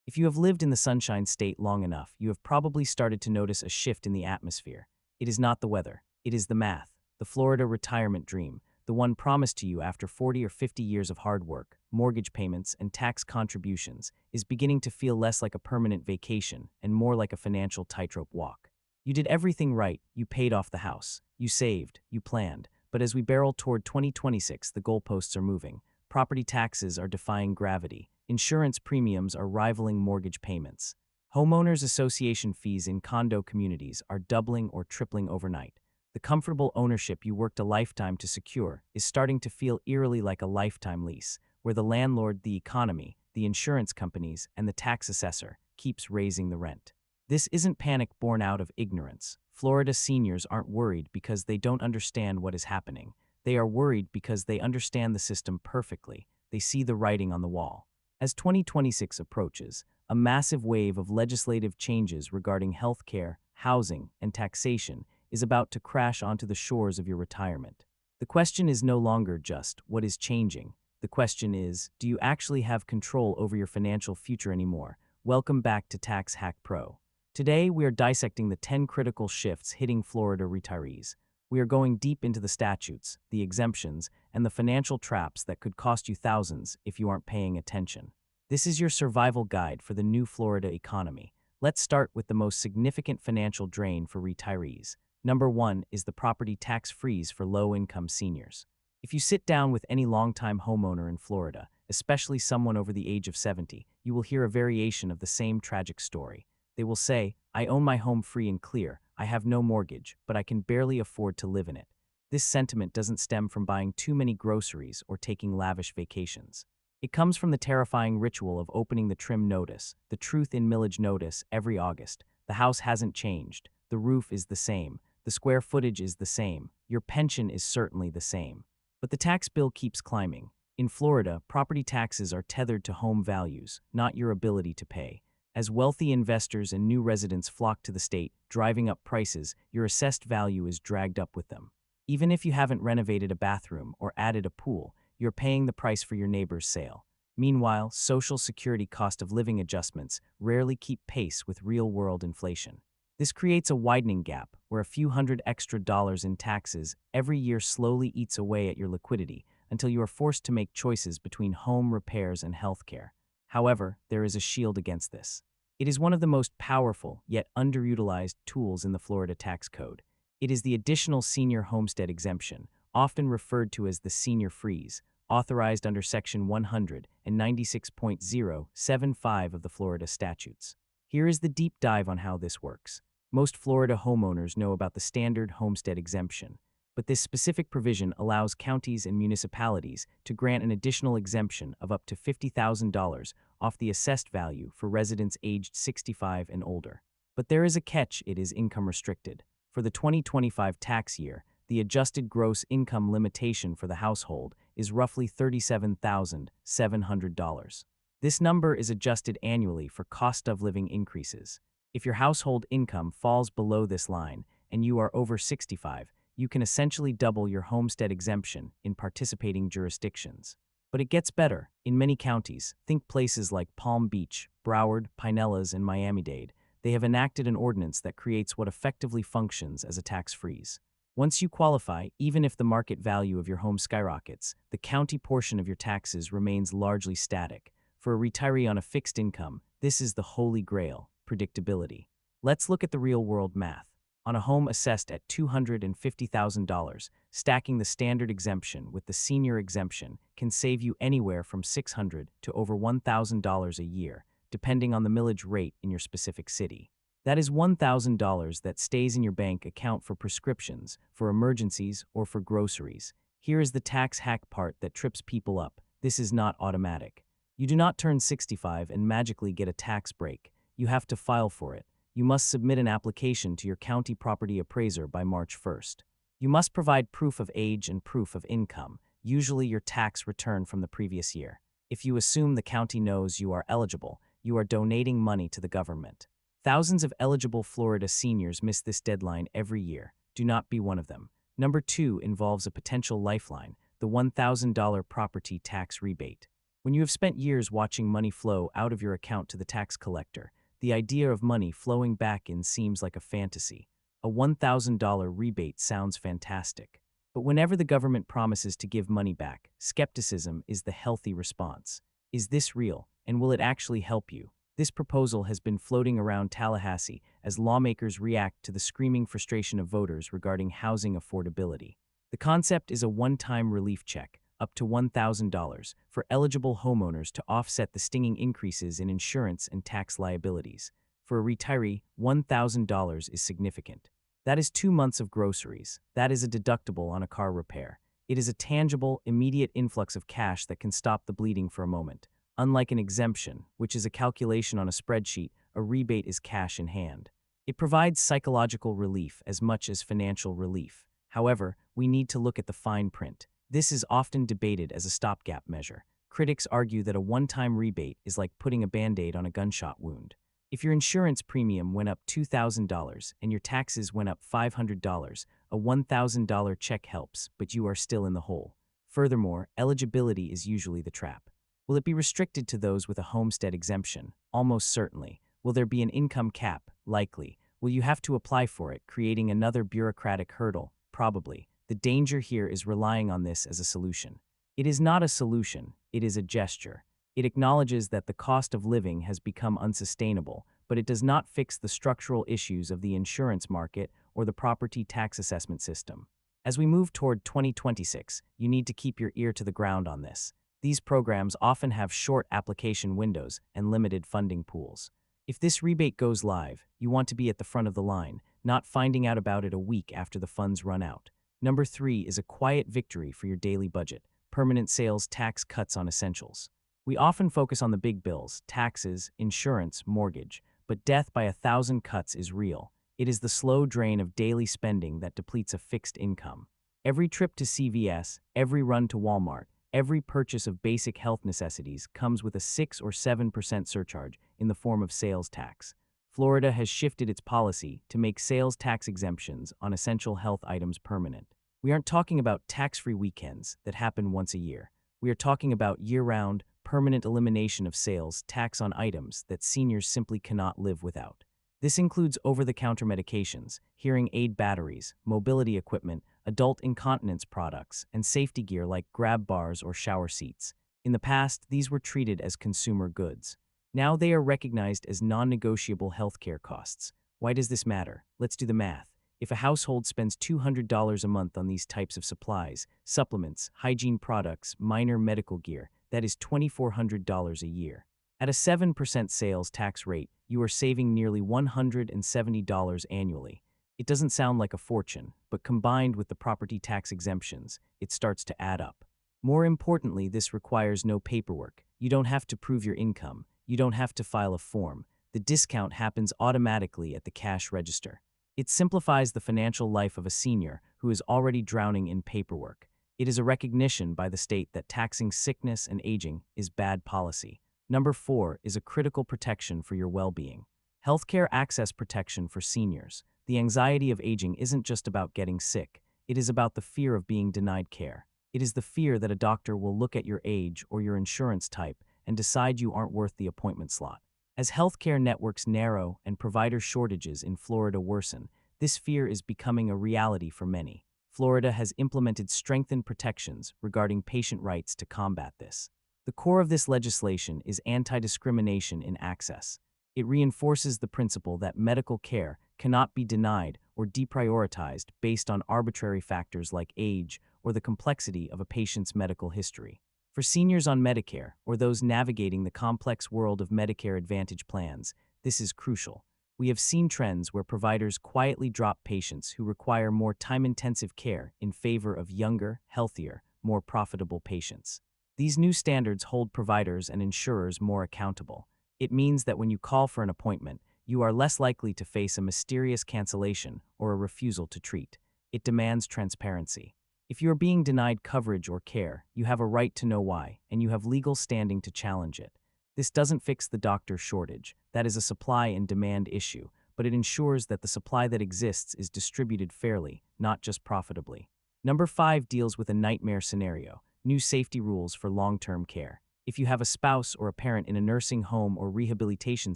If you have lived in the Sunshine State long enough, you have probably started to notice a shift in the atmosphere. It is not the weather, it is the math. The Florida retirement dream, the one promised to you after 40 or 50 years of hard work, mortgage payments, and tax contributions, is beginning to feel less like a permanent vacation and more like a financial tightrope walk. You did everything right. You paid off the house. You saved. You planned. But as we barrel toward 2026, the goalposts are moving. Property taxes are defying gravity. Insurance premiums are rivaling mortgage payments. Homeowners association fees in condo communities are doubling or tripling overnight. The comfortable ownership you worked a lifetime to secure is starting to feel eerily like a lifetime lease, where the landlord, the economy, the insurance companies, and the tax assessor keeps raising the rent. This isn't panic born out of ignorance. Florida seniors aren't worried because they don't understand what is happening. They are worried because they understand the system perfectly. They see the writing on the wall. As 2026 approaches, a massive wave of legislative changes regarding healthcare, housing, and taxation is about to crash onto the shores of your retirement. The question is no longer just, what is changing? The question is, do you actually have control over your financial future anymore? Welcome back to Tax Hack Pro. Today, we are dissecting the 10 critical shifts hitting Florida retirees. We are going deep into the statutes, the exemptions, and the financial traps that could cost you thousands if you aren't paying attention. This is your survival guide for the new Florida economy. Let's start with the most significant financial drain for retirees. Number 1 is the property tax freeze for low-income seniors. If you sit down with any longtime homeowner in Florida, especially someone over the age of 70, you will hear a variation of the same tragic story. They will say, "I own my home free and clear. I have no mortgage, but I can barely afford to live in it." This sentiment doesn't stem from buying too many groceries or taking lavish vacations. It comes from the terrifying ritual of opening the trim notice, the truth in millage notice, every August. The house hasn't changed. The roof is the same. The square footage is the same. Your pension is certainly the same. But the tax bill keeps climbing. In Florida, property taxes are tethered to home values, not your ability to pay. As wealthy investors and new residents flock to the state, driving up prices, your assessed value is dragged up with them. Even if you haven't renovated a bathroom or added a pool, you're paying the price for your neighbor's sale. Meanwhile, Social Security cost of living adjustments rarely keep pace with real-world inflation. This creates a widening gap where a few hundred extra dollars in taxes every year slowly eats away at your liquidity until you are forced to make choices between home repairs and healthcare. However, there is a shield against this. It is one of the most powerful, yet underutilized tools in the Florida tax code. It is the additional senior homestead exemption, often referred to as the senior freeze, authorized under Section 196.075 of the Florida statutes. Here is the deep dive on how this works. Most Florida homeowners know about the standard homestead exemption, but this specific provision allows counties and municipalities to grant an additional exemption of up to $50,000 off the assessed value for residents aged 65 and older. But there is a catch: it is income restricted. For the 2025 tax year, the adjusted gross income limitation for the household is roughly $37,700. This number is adjusted annually for cost of living increases. If your household income falls below this line and you are over 65, you can essentially double your homestead exemption in participating jurisdictions. But it gets better. In many counties, think places like Palm Beach, Broward, Pinellas, and Miami-Dade, they have enacted an ordinance that creates what effectively functions as a tax freeze. Once you qualify, even if the market value of your home skyrockets, the county portion of your taxes remains largely static. For a retiree on a fixed income, this is the holy grail: predictability. Let's look at the real-world math. On a home assessed at $250,000, stacking the standard exemption with the senior exemption can save you anywhere from $600 to over $1,000 a year, depending on the millage rate in your specific city. That is $1,000 that stays in your bank account for prescriptions, for emergencies, or for groceries. Here is the tax hack part that trips people up. This is not automatic. You do not turn 65 and magically get a tax break. You have to file for it. You must submit an application to your county property appraiser by March 1st. You must provide proof of age and proof of income, usually your tax return from the previous year. If you assume the county knows you are eligible, you are donating money to the government. Thousands of eligible Florida seniors miss this deadline every year. Do not be one of them. Number 2 involves a potential lifeline: the $1,000 property tax rebate. When you have spent years watching money flow out of your account to the tax collector, the idea of money flowing back in seems like a fantasy. A $1,000 rebate sounds fantastic. But whenever the government promises to give money back, skepticism is the healthy response. Is this real, and will it actually help you? This proposal has been floating around Tallahassee as lawmakers react to the screaming frustration of voters regarding housing affordability. The concept is a one-time relief check, up to $1,000, for eligible homeowners to offset the stinging increases in insurance and tax liabilities. For a retiree, $1,000 is significant. That is 2 months of groceries. That is a deductible on a car repair. It is a tangible, immediate influx of cash that can stop the bleeding for a moment. Unlike an exemption, which is a calculation on a spreadsheet, a rebate is cash in hand. It provides psychological relief as much as financial relief. However, we need to look at the fine print. This is often debated as a stopgap measure. Critics argue that a one-time rebate is like putting a Band-Aid on a gunshot wound. If your insurance premium went up $2,000 and your taxes went up $500, a $1,000 check helps, but you are still in the hole. Furthermore, eligibility is usually the trap. Will it be restricted to those with a homestead exemption? Almost certainly. Will there be an income cap? Likely. Will you have to apply for it, creating another bureaucratic hurdle? Probably. The danger here is relying on this as a solution. It is not a solution, it is a gesture. It acknowledges that the cost of living has become unsustainable, but it does not fix the structural issues of the insurance market or the property tax assessment system. As we move toward 2026, you need to keep your ear to the ground on this. These programs often have short application windows and limited funding pools. If this rebate goes live, you want to be at the front of the line, not finding out about it a week after the funds run out. Number 3 is a quiet victory for your daily budget: permanent sales tax cuts on essentials. We often focus on the big bills, taxes, insurance, mortgage, but death by 1,000 cuts is real. It is the slow drain of daily spending that depletes a fixed income. Every trip to CVS, every run to Walmart, every purchase of basic health necessities comes with a 6 or 7% surcharge in the form of sales tax. Florida has shifted its policy to make sales tax exemptions on essential health items permanent. We aren't talking about tax-free weekends that happen once a year. We are talking about year-round, permanent elimination of sales tax on items that seniors simply cannot live without. This includes over-the-counter medications, hearing aid batteries, mobility equipment, adult incontinence products, and safety gear like grab bars or shower seats. In the past, these were treated as consumer goods. Now they are recognized as non-negotiable healthcare costs. Why does this matter? Let's do the math. If a household spends $200 a month on these types of supplies, supplements, hygiene products, minor medical gear, that is $2,400 a year. At a 7% sales tax rate, you are saving nearly $170 annually. It doesn't sound like a fortune, but combined with the property tax exemptions, it starts to add up. More importantly, this requires no paperwork. You don't have to prove your income. You don't have to file a form. The discount happens automatically at the cash register. It simplifies the financial life of a senior who is already drowning in paperwork. It is a recognition by the state that taxing sickness and aging is bad policy. Number 4 is a critical protection for your well-being. Healthcare access protection for seniors. The anxiety of aging isn't just about getting sick. It is about the fear of being denied care. It is the fear that a doctor will look at your age or your insurance type and decide you aren't worth the appointment slot. As healthcare networks narrow and provider shortages in Florida worsen, this fear is becoming a reality for many. Florida has implemented strengthened protections regarding patient rights to combat this. The core of this legislation is anti-discrimination in access. It reinforces the principle that medical care cannot be denied or deprioritized based on arbitrary factors like age or the complexity of a patient's medical history. For seniors on Medicare or those navigating the complex world of Medicare Advantage plans, this is crucial. We have seen trends where providers quietly drop patients who require more time-intensive care in favor of younger, healthier, more profitable patients. These new standards hold providers and insurers more accountable. It means that when you call for an appointment, you are less likely to face a mysterious cancellation or a refusal to treat. It demands transparency. If you are being denied coverage or care, you have a right to know why, and you have legal standing to challenge it. This doesn't fix the doctor shortage. That is a supply and demand issue, but it ensures that the supply that exists is distributed fairly, not just profitably. Number 5 deals with a nightmare scenario: new safety rules for long-term care. If you have a spouse or a parent in a nursing home or rehabilitation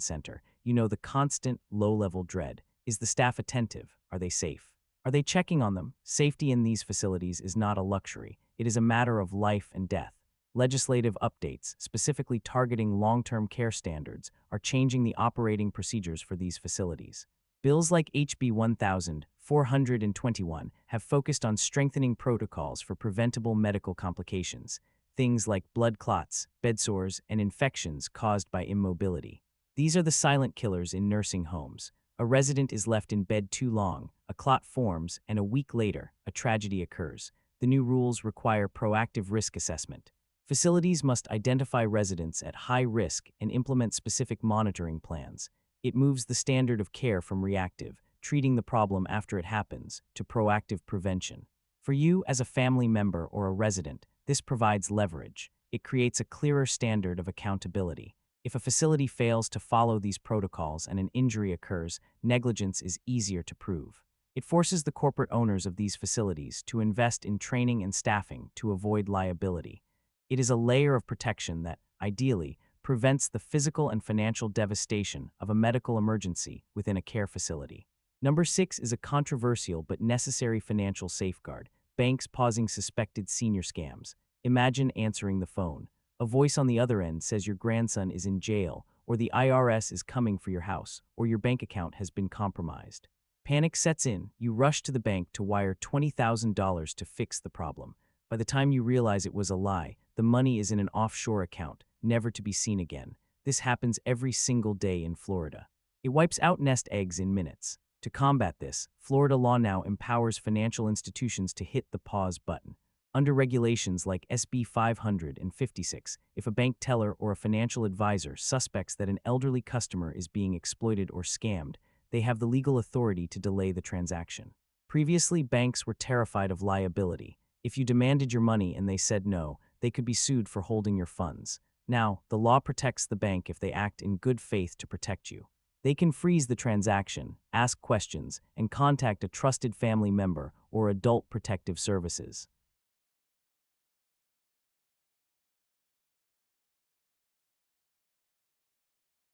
center, you know the constant, low-level dread. Is the staff attentive? Are they safe? Are they checking on them? Safety in these facilities is not a luxury. It is a matter of life and death. Legislative updates, specifically targeting long-term care standards, are changing the operating procedures for these facilities. Bills like HB 1421 have focused on strengthening protocols for preventable medical complications, things like blood clots, bed sores, and infections caused by immobility. These are the silent killers in nursing homes. A resident is left in bed too long, a clot forms, and a week later, a tragedy occurs. The new rules require proactive risk assessment. Facilities must identify residents at high risk and implement specific monitoring plans. It moves the standard of care from reactive, treating the problem after it happens, to proactive prevention. For you as a family member or a resident, this provides leverage. It creates a clearer standard of accountability. If a facility fails to follow these protocols and an injury occurs, negligence is easier to prove. It forces the corporate owners of these facilities to invest in training and staffing to avoid liability. It is a layer of protection that, ideally, prevents the physical and financial devastation of a medical emergency within a care facility. Number 6 is a controversial but necessary financial safeguard: banks pausing suspected senior scams. Imagine answering the phone. A voice on the other end says your grandson is in jail, or the IRS is coming for your house, or your bank account has been compromised. Panic sets in. You rush to the bank to wire $20,000 to fix the problem. By the time you realize it was a lie, the money is in an offshore account, never to be seen again. This happens every single day in Florida. It wipes out nest eggs in minutes. To combat this, Florida law now empowers financial institutions to hit the pause button. Under regulations like SB 556, if a bank teller or a financial advisor suspects that an elderly customer is being exploited or scammed, they have the legal authority to delay the transaction. Previously, banks were terrified of liability. If you demanded your money and they said no, they could be sued for holding your funds. Now, the law protects the bank if they act in good faith to protect you. They can freeze the transaction, ask questions, and contact a trusted family member or adult protective services.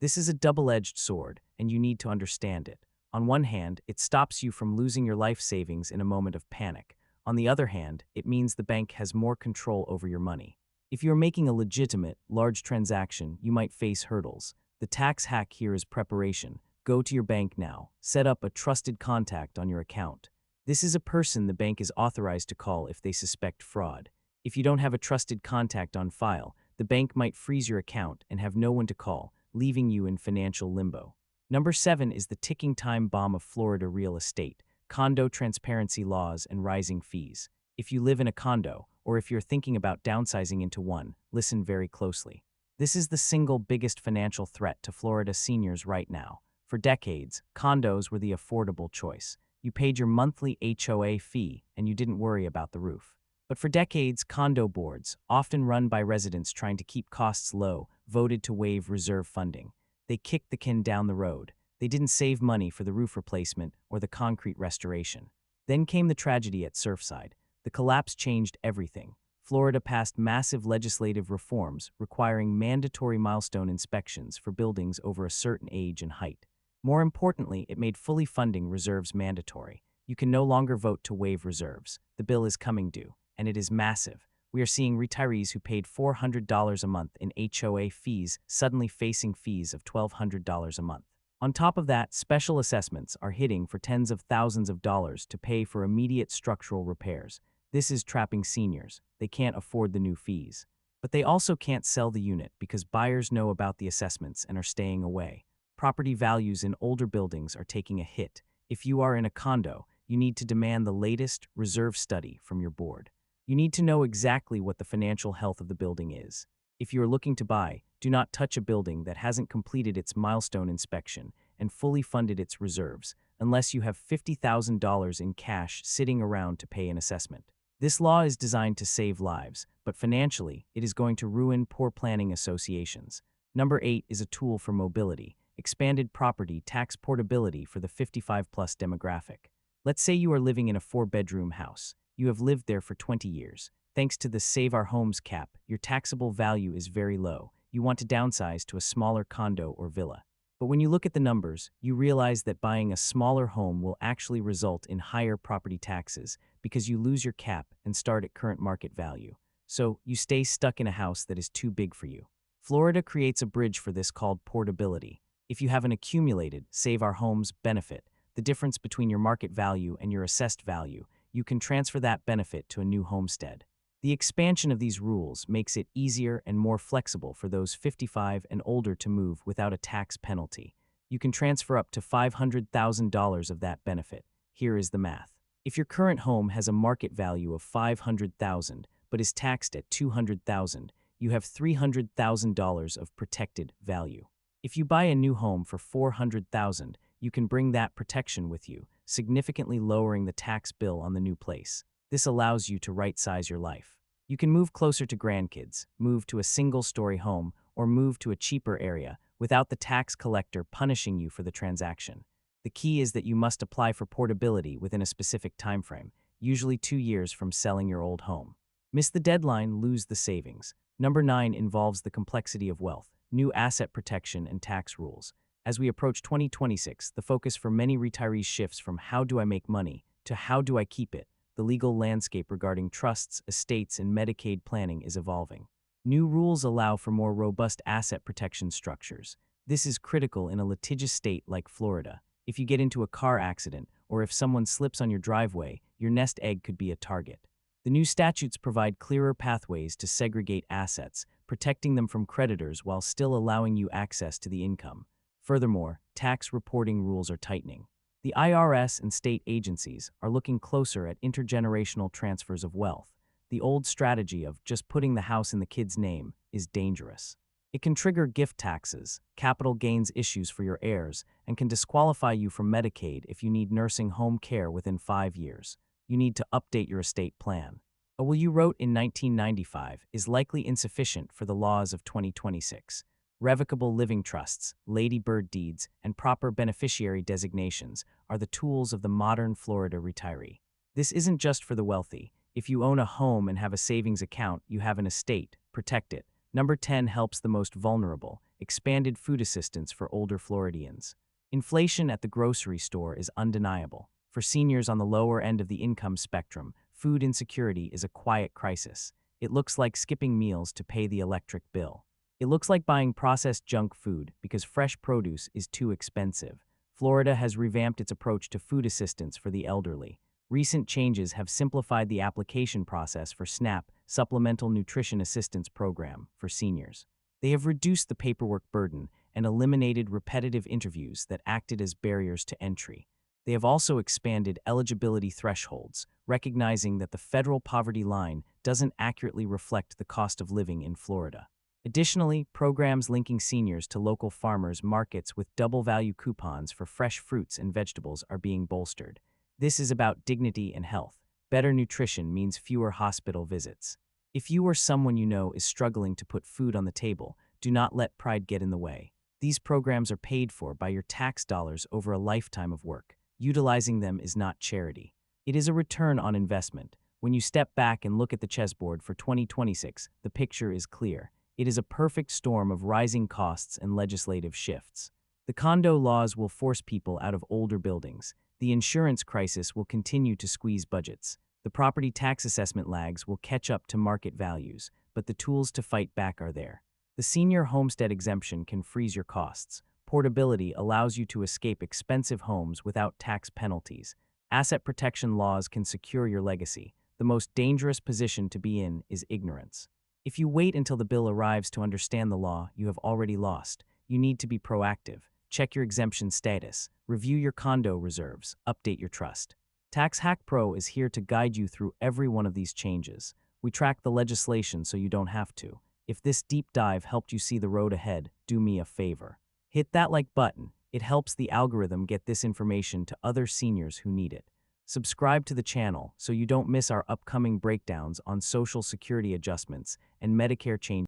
This is a double-edged sword, and you need to understand it. On one hand, it stops you from losing your life savings in a moment of panic. On the other hand, it means the bank has more control over your money. If you're making a legitimate, large transaction, you might face hurdles. The tax hack here is preparation. Go to your bank now. Set up a trusted contact on your account. This is a person the bank is authorized to call if they suspect fraud. If you don't have a trusted contact on file, the bank might freeze your account and have no one to call, leaving you in financial limbo. Number 7 is the ticking time bomb of Florida real estate: condo transparency laws and rising fees. If you live in a condo, or if you're thinking about downsizing into one, listen very closely. This is the single biggest financial threat to Florida seniors right now. For decades, condos were the affordable choice. You paid your monthly HOA fee and you didn't worry about the roof. But for decades, condo boards, often run by residents trying to keep costs low, voted to waive reserve funding. They kicked the can down the road. They didn't save money for the roof replacement or the concrete restoration. Then came the tragedy at Surfside. The collapse changed everything. Florida passed massive legislative reforms requiring mandatory milestone inspections for buildings over a certain age and height. More importantly, it made fully funding reserves mandatory. You can no longer vote to waive reserves. The bill is coming due, and it is massive. We are seeing retirees who paid $400 a month in HOA fees suddenly facing fees of $1,200 a month. On top of that, special assessments are hitting for tens of thousands of dollars to pay for immediate structural repairs. This is trapping seniors. They can't afford the new fees. But they also can't sell the unit because buyers know about the assessments and are staying away. Property values in older buildings are taking a hit. If you are in a condo, you need to demand the latest reserve study from your board. You need to know exactly what the financial health of the building is. If you are looking to buy, do not touch a building that hasn't completed its milestone inspection and fully funded its reserves, unless you have $50,000 in cash sitting around to pay an assessment. This law is designed to save lives, but financially, it is going to ruin poor planning associations. Number 8 is a tool for mobility: expanded property tax portability for the 55-plus demographic. Let's say you are living in a 4-bedroom house. You have lived there for 20 years. Thanks to the Save Our Homes cap, your taxable value is very low. You want to downsize to a smaller condo or villa. But when you look at the numbers, you realize that buying a smaller home will actually result in higher property taxes because you lose your cap and start at current market value. So you stay stuck in a house that is too big for you. Florida creates a bridge for this called portability. If you have an accumulated Save Our Homes benefit, the difference between your market value and your assessed value, you can transfer that benefit to a new homestead. The expansion of these rules makes it easier and more flexible for those 55 and older to move without a tax penalty. You can transfer up to $500,000 of that benefit. Here is the math. If your current home has a market value of $500,000 but is taxed at $200,000, you have $300,000 of protected value. If you buy a new home for $400,000, you can bring that protection with you, significantly lowering the tax bill on the new place. This allows you to right-size your life. You can move closer to grandkids, move to a single-story home, or move to a cheaper area without the tax collector punishing you for the transaction. The key is that you must apply for portability within a specific timeframe, usually 2 years from selling your old home. Miss the deadline, lose the savings. Number 9 involves the complexity of wealth, new asset protection, and tax rules. As we approach 2026, the focus for many retirees shifts from how do I make money to how do I keep it. The legal landscape regarding trusts, estates, and Medicaid planning is evolving. New rules allow for more robust asset protection structures. This is critical in a litigious state like Florida. If you get into a car accident or if someone slips on your driveway, your nest egg could be a target. The new statutes provide clearer pathways to segregate assets, protecting them from creditors while still allowing you access to the income. Furthermore, tax reporting rules are tightening. The IRS and state agencies are looking closer at intergenerational transfers of wealth. The old strategy of just putting the house in the kid's name is dangerous. It can trigger gift taxes, capital gains issues for your heirs, and can disqualify you from Medicaid if you need nursing home care within 5 years. You need to update your estate plan. A will you wrote in 1995 is likely insufficient for the laws of 2026. Revocable living trusts, ladybird deeds, and proper beneficiary designations are the tools of the modern Florida retiree. This isn't just for the wealthy. If you own a home and have a savings account, you have an estate. Protect it. Number 10 helps the most vulnerable, expanded food assistance for older Floridians. Inflation at the grocery store is undeniable. For seniors on the lower end of the income spectrum, food insecurity is a quiet crisis. It looks like skipping meals to pay the electric bill. It looks like buying processed junk food because fresh produce is too expensive. Florida has revamped its approach to food assistance for the elderly. Recent changes have simplified the application process for SNAP, Supplemental Nutrition Assistance Program, for seniors. They have reduced the paperwork burden and eliminated repetitive interviews that acted as barriers to entry. They have also expanded eligibility thresholds, recognizing that the federal poverty line doesn't accurately reflect the cost of living in Florida. Additionally, programs linking seniors to local farmers markets with double value coupons for fresh fruits and vegetables are being bolstered. This is about dignity and health. Better nutrition means fewer hospital visits. If you or someone you know is struggling to put food on the table, do not let pride get in the way. These programs are paid for by your tax dollars over a lifetime of work. Utilizing them is not charity. It is a return on investment. When you step back and look at the chessboard for 2026, the picture is clear. It is a perfect storm of rising costs and legislative shifts. The condo laws will force people out of older buildings. The insurance crisis will continue to squeeze budgets. The property tax assessment lags will catch up to market values, but the tools to fight back are there. The senior homestead exemption can freeze your costs. Portability allows you to escape expensive homes without tax penalties. Asset protection laws can secure your legacy. The most dangerous position to be in is ignorance. If you wait until the bill arrives to understand the law, you have already lost. You need to be proactive. Check your exemption status. Review your condo reserves. Update your trust. Tax Hack Pro is here to guide you through every one of these changes. We track the legislation so you don't have to. If this deep dive helped you see the road ahead, do me a favor. Hit that like button. It helps the algorithm get this information to other seniors who need it. Subscribe to the channel so you don't miss our upcoming breakdowns on Social Security adjustments and Medicare changes.